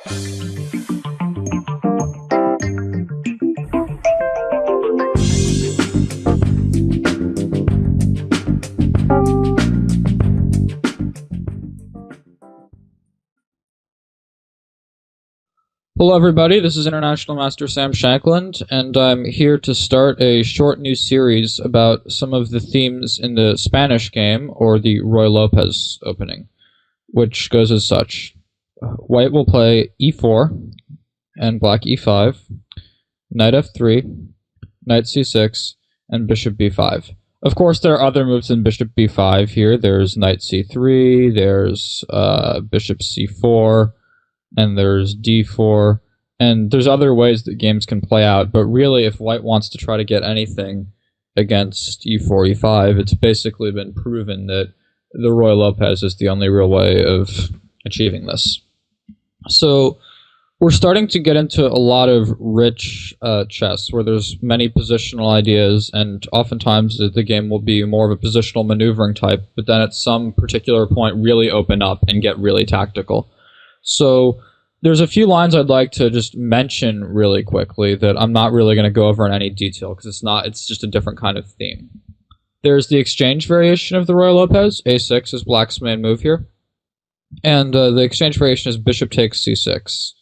Hello everybody, this is International Master Sam Shankland, and I'm here to start a short new series about some of the themes in the Spanish game, or the Ruy Lopez opening, which goes as such. White will play e4, and black e5, knight f3, knight c6, and bishop b5. Of course, there are other moves than bishop b5 here. There's knight c3, there's bishop c4, and there's d4, and there's other ways that games can play out, but really if white wants to try to get anything against e4, e5, it's basically been proven that the Ruy Lopez is the only real way of achieving this. So we're starting to get into a lot of rich chess, where there's many positional ideas, and oftentimes the game will be more of a positional maneuvering type, but then at some particular point really open up and get really tactical. So there's a few lines I'd like to just mention really quickly that I'm not really going to go over in any detail because it's just a different kind of theme. There's the exchange variation of the Ruy Lopez. A6 is black's main move here. And the exchange variation is bishop takes c6.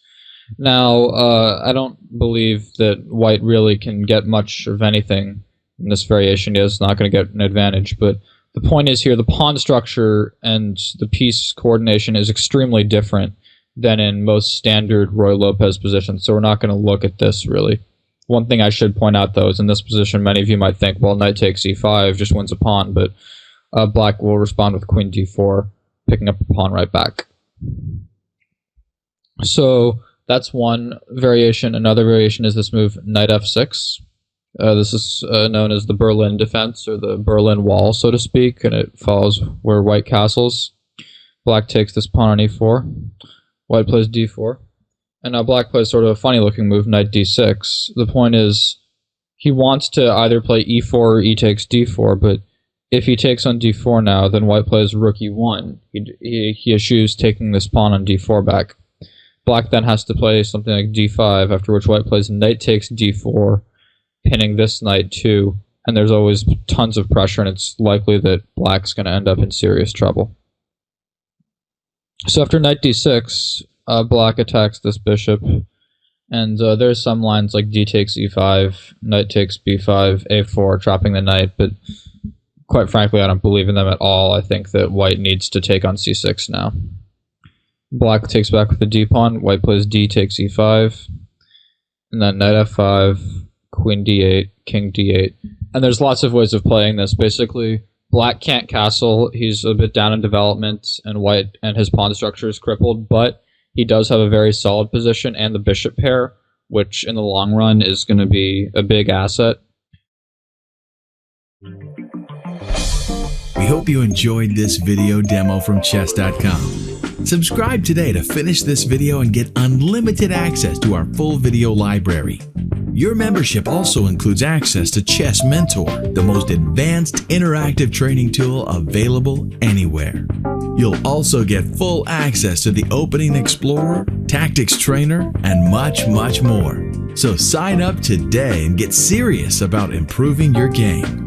Now, I don't believe that white really can get much of anything in this variation. It's not going to get an advantage, but the point is here the pawn structure and the piece coordination is extremely different than in most standard Ruy Lopez positions, so we're not going to look at this really. One thing I should point out, though, is in this position, many of you might think, well, knight takes e5 just wins a pawn, but black will respond with queen d4, picking up a pawn right back. So that's one variation. Another variation is this move, knight f6. This is known as the Berlin defense, or the Berlin wall, so to speak, and it follows where white castles. Black takes this pawn on e4. White plays d4. And now black plays sort of a funny-looking move, knight d6. The point is, he wants to either play e4 or e takes d4, but if he takes on d4 now, then white plays rook e1. He eschews taking this pawn on d4 back. Black then has to play something like d5, after which white plays knight takes d4, pinning this knight too, and there's always tons of pressure, and it's likely that black's going to end up in serious trouble. So after knight d6, black attacks this bishop, and there's some lines like d takes e5, knight takes b5, a4, trapping the knight, but quite frankly I don't believe in them at all. I think that white needs to take on c6 now. Black takes back with the d-pawn, white plays d takes e5, and then knight f5, queen d8, king d8, and there's lots of ways of playing this. Basically, black can't castle, he's a bit down in development, and white and his pawn structure is crippled, but he does have a very solid position and the bishop pair, which in the long run is going to be a big asset. We hope you enjoyed this video demo from Chess.com. Subscribe today to finish this video and get unlimited access to our full video library. Your membership also includes access to Chess Mentor, the most advanced interactive training tool available anywhere. You'll also get full access to the Opening Explorer, Tactics Trainer, and much, much more. So sign up today and get serious about improving your game.